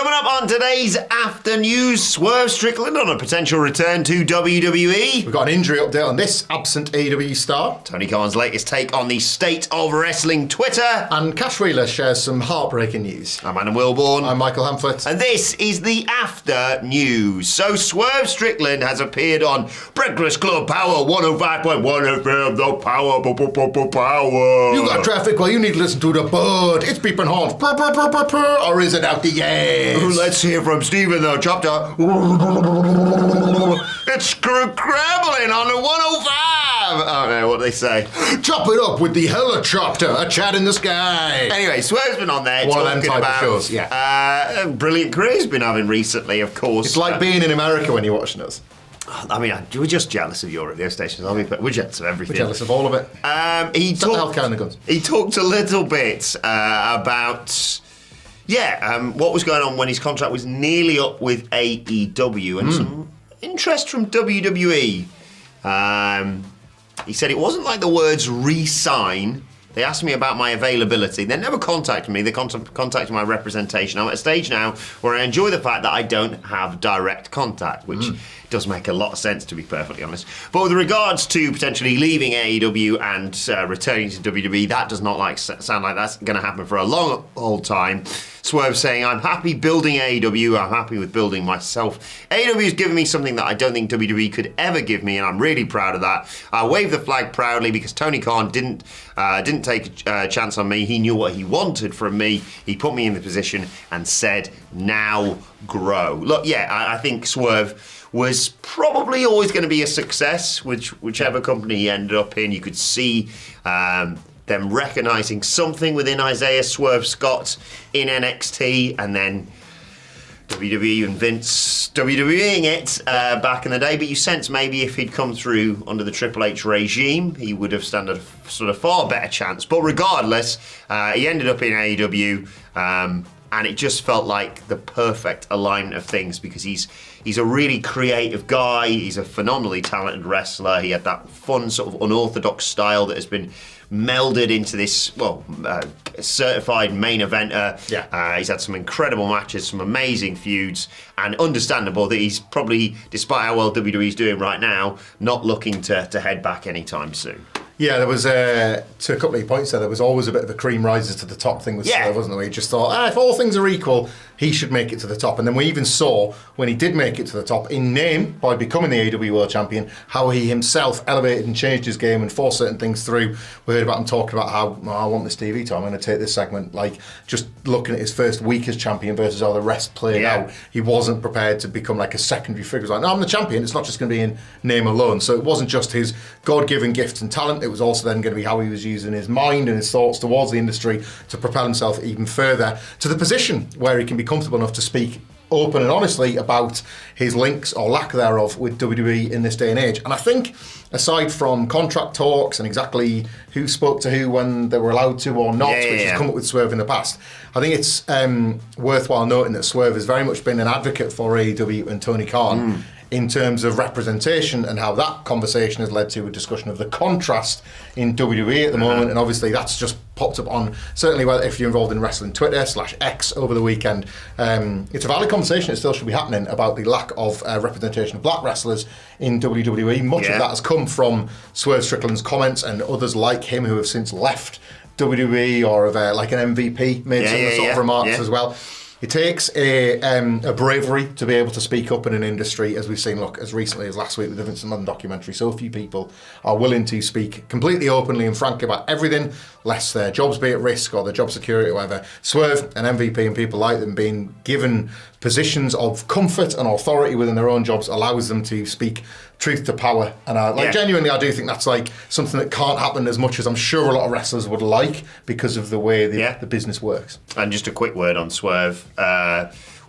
Coming up on today's After News, Swerve Strickland on a potential return to WWE. We've got an injury update on this absent AEW star. Tony Khan's latest take on the state of wrestling Twitter. And Cash Wheeler shares some heartbreaking news. I'm Adam Wilborn. I'm Michael Hamflett. And this is the After News. So Swerve Strickland has appeared on Breakfast Club Power 105.1 FM, the power. You got traffic? Well, you need to listen to the bud. It's beeping horns. Purr, purr, purr, purr, purr. Or is it out the ass? Let's hear from Stephen, though. Chopper. It's crabbling on the 105. Oh, no, what do they say? Chop it up with the helicopter, a chat in the sky. Anyway, Swerve's been on there One of them talking type about of shows, yeah. brilliant career he's been having recently, of course. It's like being in America when you're watching us. I mean, we're just jealous of your radio stations, aren't we? But we're jealous of everything. We're jealous of all of it. He Except the healthcare and the guns. He talked a little bit about... what was going on when his contract was nearly up with AEW and some interest from WWE. He said it wasn't like the words re-sign. They asked me about my availability. They never contacted me. They contacted my representation. I'm at a stage now where I enjoy the fact that I don't have direct contact, which does make a lot of sense, to be perfectly honest. But with regards to potentially leaving AEW and returning to WWE, that does not sound like that's going to happen for a long old time. Swerve saying, I'm happy building AEW, I'm happy with building myself. AEW has given me something that I don't think WWE could ever give me, and I'm really proud of that. I wave the flag proudly because Tony Khan didn't take a chance on me. He knew what he wanted from me. He put me in the position and said, now grow. Look, I think Swerve was probably always going to be a success, whichever company he ended up in. You could see them recognising something within Isaiah Swerve Scott in NXT, and then WWE and Vince WWEing it back in the day. But you sense maybe if he'd come through under the Triple H regime, he would have stood a sort of far better chance. But regardless, he ended up in AEW, and it just felt like the perfect alignment of things because he's a really creative guy. He's a phenomenally talented wrestler. He had that fun sort of unorthodox style that has been melded into this, certified main eventer. He's had some incredible matches, some amazing feuds, and understandable that he's probably, despite how well WWE's doing right now, not looking to head back anytime soon. Yeah, there was, to a couple of points there was always a bit of a cream rises to the top thing with Swerve, wasn't there? He just thought, if all things are equal, he should make it to the top. And then we even saw, when he did make it to the top, in name, by becoming the AEW World Champion, how he himself elevated and changed his game and forced certain things through. We heard about him talking about how, I want this TV time, I'm going to take this segment. Like, just looking at his first week as champion versus how the rest played out, he wasn't prepared to become like a secondary figure. He was like, no, I'm the champion. It's not just going to be in name alone. So it wasn't just his God-given gifts and talent. It was also then going to be how he was using his mind and his thoughts towards the industry to propel himself even further to the position where he can be comfortable enough to speak open and honestly about his links or lack thereof with WWE in this day and age. And I think, aside from contract talks and exactly who spoke to who when they were allowed to or not, which has come up with Swerve in the past, I think it's worthwhile noting that Swerve has very much been an advocate for AEW and Tony Khan in terms of representation, and how that conversation has led to a discussion of the contrast in WWE at the moment. And obviously that's just popped up on, certainly if you're involved in wrestling Twitter /X over the weekend. It's a valid conversation. It still should be happening about the lack of representation of black wrestlers in WWE. Much of that has come from Swerve Strickland's comments and others like him who have since left WWE, or have like an MVP made similar sort of remarks as well. It takes a bravery to be able to speak up in an industry, as we've seen, as recently as last week with the Vince McMahon documentary. So few people are willing to speak completely openly and frankly about everything, lest their jobs be at risk or their job security or whatever. Swerve and MVP and people like them being given positions of comfort and authority within their own jobs allows them to speak truth to power. And genuinely, I do think that's like something that can't happen as much as I'm sure a lot of wrestlers would like, because of the way the business works. And just a quick word on Swerve.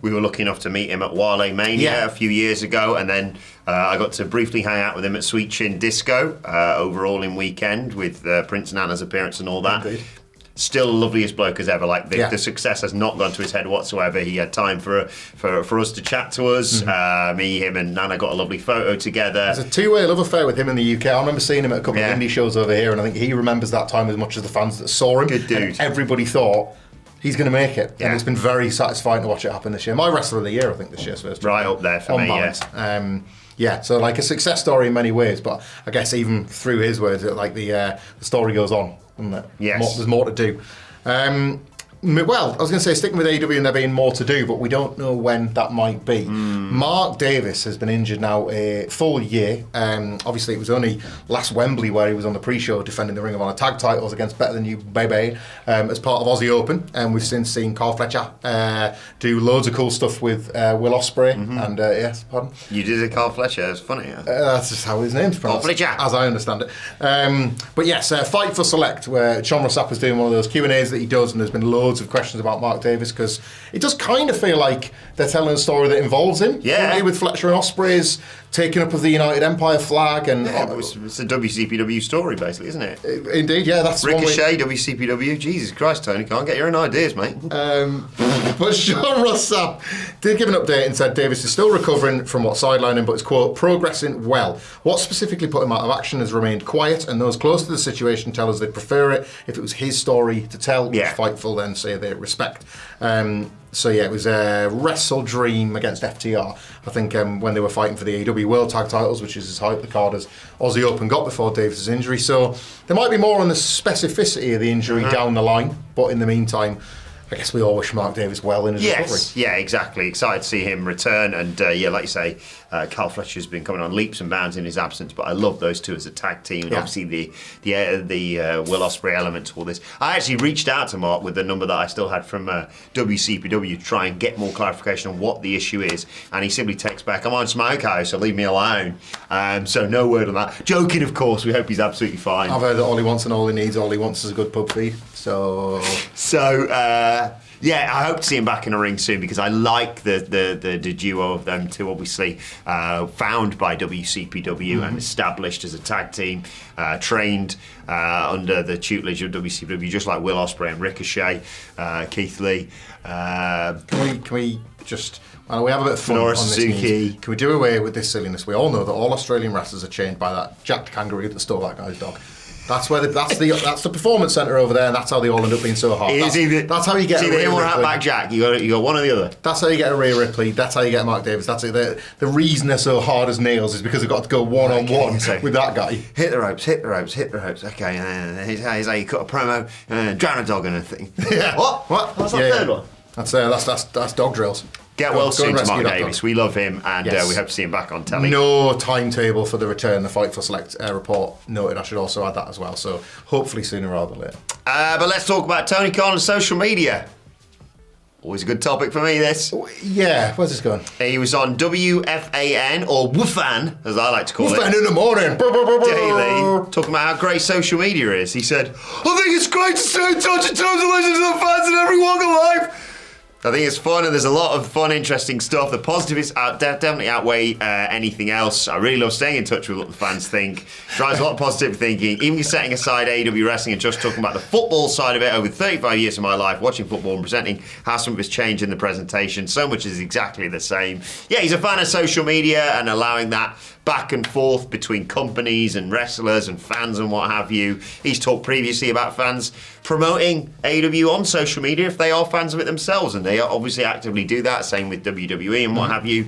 We were lucky enough to meet him at Wale Mania a few years ago, and then I got to briefly hang out with him at Sweet Chin Disco overall in weekend with Prince Nana's appearance and all that. Indeed. Still the loveliest bloke as ever. Like the success has not gone to his head whatsoever. He had time for us to chat to us. Me, him, and Nana got a lovely photo together. There's a two-way love affair with him in the UK. I remember seeing him at a couple of indie shows over here, and I think he remembers that time as much as the fans that saw him. Good dude. And everybody thought he's going to make it. Yeah. And it's been very satisfying to watch it happen this year. My wrestler of the year, I think, this year. First Right up there for me, yeah. Yeah, so like a success story in many ways, but I guess even through his words, like the story goes on, doesn't it? Yes. There's more to do. Well, I was going to say sticking with AEW and there being more to do, but we don't know when that might be. Mark Davis has been injured now a full year. Obviously, it was only last Wembley where he was on the pre-show defending the Ring of Honor tag titles against Better Than You Baby as part of Aussie Open. And we've since seen Carl Fletcher do loads of cool stuff with Will Ospreay. And yes, pardon? You did a Carl Fletcher, it's funny. That's just how his name's pronounced, Carl Fletcher, as I understand it. But yes, Fight for Select, where Sean Rossappa's doing one of those Q&As that he does, and there's been loads of questions about Mark Davis, because it does kind of feel like they're telling a story that involves him. Yeah. With Fletcher and Ospreay's taking up of the United Empire flag. And it's a WCPW story, basically, isn't it? Indeed, yeah. That's Ricochet, WCPW. Jesus Christ, Tony, can't get your own ideas, mate. But Sean Rossap did give an update and said Davis is still recovering from what sidelined him, but is, quote, progressing well. What specifically put him out of action has remained quiet, and those close to the situation tell us they'd prefer it if it was his story to tell, which Fightful then say they respect. So yeah, it was Wrestle Dream against FTR. I think when they were fighting for the AEW World Tag Titles, which is as high up the card as Aussie Open got before Davis' injury. So there might be more on the specificity of the injury down the line, but in the meantime, I guess we all wish Mark Davis well in his recovery. Yeah, exactly. Excited to see him return. And yeah, like you say, Carl Fletcher's been coming on leaps and bounds in his absence, but I love those two as a tag team. And obviously the Will Ospreay element to all this. I actually reached out to Mark with the number that I still had from WCPW to try and get more clarification on what the issue is. And he simply texts back, I'm on Smokehouse, so leave me alone. So no word on that. Joking, of course. We hope he's absolutely fine. I've heard that all he wants and all he needs, all he wants is a good pub feed. So yeah, I hope to see him back in the ring soon, because I like the duo of them two, obviously found by WCPW and established as a tag team, trained under the tutelage of WCPW, just like Will Ospreay and Ricochet, Keith Lee. Can we just... Well, we have a bit of fun Nora on this Suzuki. news. Can we do away with this silliness? We all know that all Australian wrestlers are chained by that jacked kangaroo that stole that guy's dog. That's where that's the performance centre over there, and that's how they all end up being so hard. That's how you get a Rhea him or Ripley. Back Jack. You got one or the other. That's how you get a Rhea Ripley. That's how you get a Mark Davis. That's it. The reason they're so hard as nails is because they've got to go one-on-one with that guy. Hit the ropes. Okay, here's how you cut a promo and drown a dog and a thing. Yeah. What? What's that third one? That's dog drills. Get well soon to Mark Davis. We love him, and we hope to see him back on telly. No timetable for the return. The Fight for Select report noted. I should also add that as well. So hopefully sooner rather than later. But let's talk about Tony Khan and social media. Always a good topic for me, this. Yeah, where's this going? He was on WFAN, or WFAN, as I like to call WFAN it. in the morning. Daily, talking about how great social media is. He said, I think it's great to stay in touch and tell the legends of the fans in every walk of life. I think it's fun, and there's a lot of fun, interesting stuff. The positives definitely outweigh anything else. I really love staying in touch with what the fans think. Drives a lot of positive thinking. Even setting aside AEW wrestling and just talking about the football side of it, over 35 years of my life watching football and presenting, how some of it's changed in the presentation. So much is exactly the same. Yeah, he's a fan of social media and allowing that back and forth between companies and wrestlers and fans and what have you. He's talked previously about fans promoting AEW on social media if they are fans of it themselves, and they obviously actively do that. Same with WWE and what have you.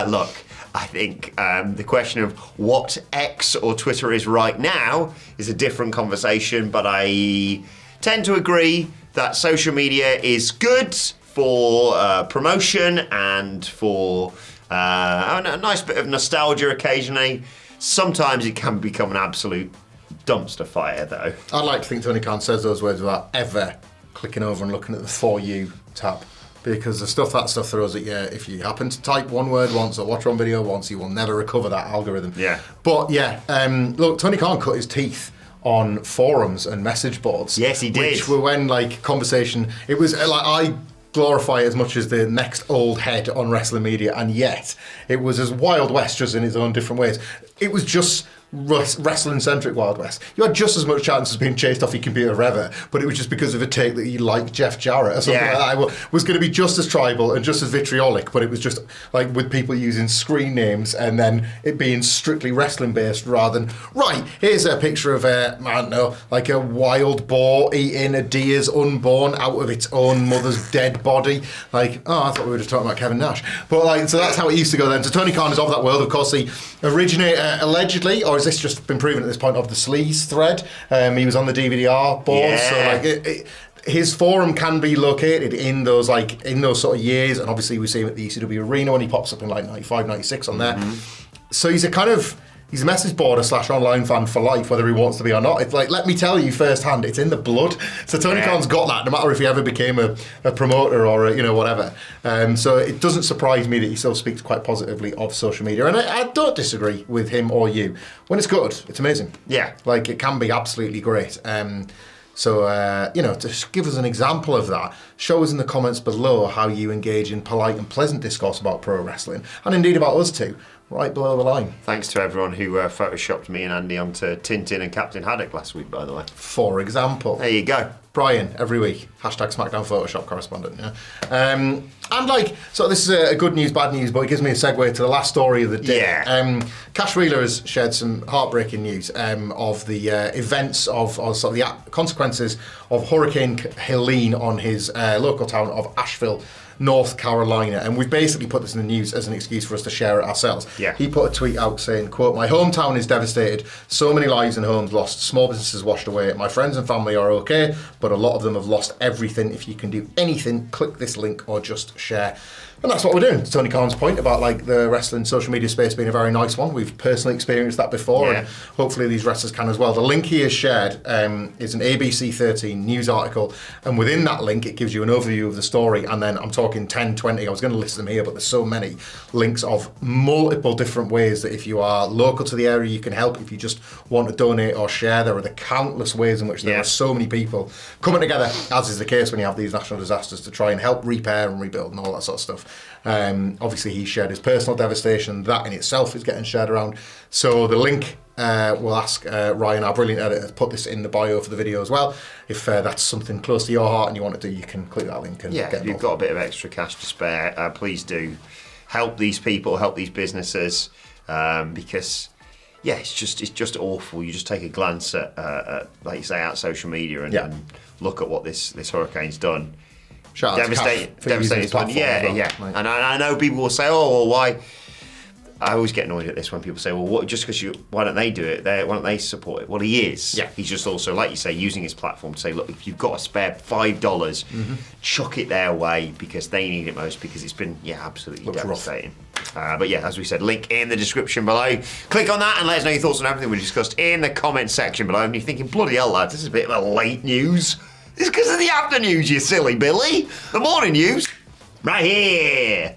Look, I think the question of what X or Twitter is right now is a different conversation, but I tend to agree that social media is good for promotion and for a nice bit of nostalgia occasionally. Sometimes it can become an absolute dumpster fire, though. I'd like to think Tony Khan says those words without ever clicking over and looking at the For You tab, because that stuff throws at you. If you happen to type one word once or watch one video once, you will never recover that algorithm. Yeah. But yeah, look, Tony Khan cut his teeth on forums and message boards. Yes, he did. Which were when conversation. It was I glorify it as much as the next old head on wrestling media, and yet it was as Wild West, just in its own different ways. It was just wrestling-centric Wild West, you had just as much chance as being chased off your computer forever, but it was just because of a take that you liked Jeff Jarrett or something like that. It was going to be just as tribal and just as vitriolic, but it was just like with people using screen names and then it being strictly wrestling-based rather than, right, here's a picture of I don't know, like a wild boar eating a deer's unborn out of its own mother's dead body. Like, I thought we were just talking about Kevin Nash. But like, so that's how it used to go then. So Tony Khan is of that world. Of course, the originator, allegedly, or has this just been proven at this point, of the sleaze thread? He was on the DVD-R board, so like his forum can be located in those sort of years, and obviously we see him at the ECW arena when he pops up in like 95, 96 on there. So he's a message boarder / online fan for life, whether he wants to be or not. It's like, let me tell you firsthand, it's in the blood. So Tony Khan's got that, no matter if he ever became a promoter or whatever. So it doesn't surprise me that he still speaks quite positively of social media. And I don't disagree with him or you. When it's good, it's amazing. Yeah. Like, it can be absolutely great. So, to give us an example of that, show us in the comments below how you engage in polite and pleasant discourse about pro wrestling, and indeed about us too, right below the line. Thanks to everyone who photoshopped me and Andy onto Tintin and Captain Haddock last week, by the way. For example. There you go. Brian, every week, #SmackDown Photoshop correspondent. Yeah. So this is a good news, bad news, but it gives me a segue to the last story of the day. Yeah. Cash Wheeler has shared some heartbreaking news of the events of sort of the consequences of Hurricane Helene on his local town of Asheville, North Carolina, and we've basically put this in the news as an excuse for us to share it ourselves. Yeah. He put a tweet out saying, quote, "My hometown is devastated, so many lives and homes lost, small businesses washed away. My friends and family are okay, but a lot of them have lost everything. If you can do anything, click this link or just share." And that's what we're doing. To Tony Khan's point about like the wrestling social media space being a very nice one. We've personally experienced that before, and hopefully these wrestlers can as well. The link he has shared is an ABC 13 news article, and within that link it gives you an overview of the story, and then I'm talking 10, 20, I was going to list them here, but there's so many links of multiple different ways that if you are local to the area you can help. If you just want to donate or share, there are the countless ways in which there are so many people coming together, as is the case when you have these national disasters, to try and help repair and rebuild and all that sort of stuff. Obviously he shared his personal devastation. That in itself is getting shared around. So the link, we'll ask Ryan, our brilliant editor, to put this in the bio for the video as well. If that's something close to your heart and you want to do, you can click that link and get involved. If you've got a bit of extra cash to spare, please do help these people, help these businesses, because it's just awful. You just take a glance at like you say, out social media and look at what this hurricane's done. Devastating. And I know people will say, "Oh, well, why?" I always get annoyed at this when people say, "Well, what? Just because why don't they do it? Why don't they support it?" Well, he is. Yeah. He's just also, like you say, using his platform to say, "Look, if you've got a spare $5, chuck it their way because they need it most." Because it's been absolutely devastating. But as we said, link in the description below. Click on that and let us know your thoughts on everything we discussed in the comment section below. And you're thinking, "Bloody hell, lads, this is a bit of a late news." It's because of the after news, you silly Billy. The morning news, right here.